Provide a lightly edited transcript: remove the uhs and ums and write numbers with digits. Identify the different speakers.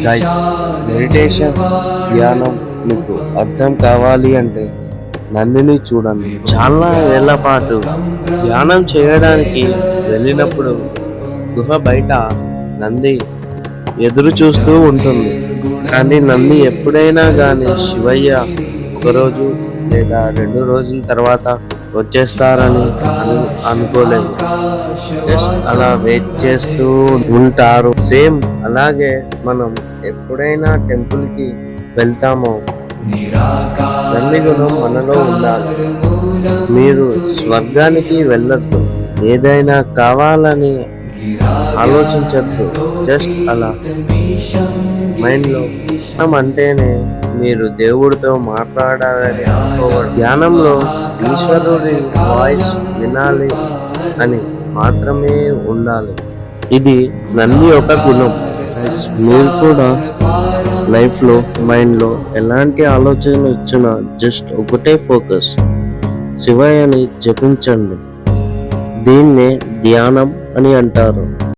Speaker 1: Guys, meditation ధ్యానం మీకు అర్థం కావాలి అంటే నందిని చూడండి. చాలా ఏళ్ల పాటు ధ్యానం చేయడానికి వెళ్ళినప్పుడు గుహ బయట నంది ఎదురు చూస్తూ ఉంటుంది. కానీ నంది ఎప్పుడైనా కానీ శివయ్య ఒకరోజు లేదా 2 రోజుల తర్వాత వచ్చేస్తారని అనుకోలేదు. జస్ట్ అలా వెయిట్ చేస్తూ ఉంటారు. సేమ్ అలాగే మనం ఎప్పుడైనా టెంపుల్ కి వెళ్తామో నంది గుణం మనలో ఉండాలి. మీరు స్వర్గానికి వెళ్ళొద్దు, ఏదైనా కావాలని ఆలోచించద్దు. జస్ట్ అలా మైండ్లో అంటేనే మీరు దేవుడితో మాట్లాడాలని అనుకోవడం. ధ్యానంలో ఈశ్వరుడి వాయిస్ వినాలి అని మాత్రమే ఉండాలి. ఇది నంది ఒక గుణం. మీరు కూడా లైఫ్లో మైండ్లో ఎలాంటి ఆలోచన ఇచ్చినా జస్ట్ ఒకటే ఫోకస్, శివయ్యని జపించండి. దీన్నే ధ్యానం అని అంటారు.